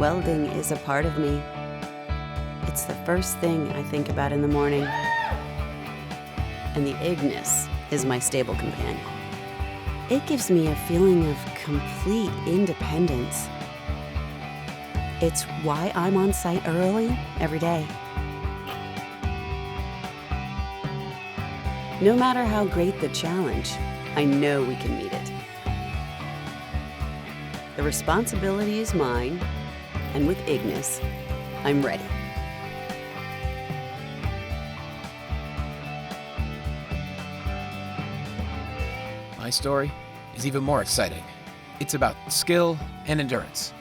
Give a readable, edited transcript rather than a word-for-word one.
Welding is a part of me. It's the first thing I think about in the morning. And the Ignis is my stable companion. It gives me a feeling of complete independence. It's why I'm on site early every day. No matter how great the challenge, I know we can meet it. The responsibility is mine, and with Ignis, I'm ready. My story is even more exciting. It's about skill and endurance.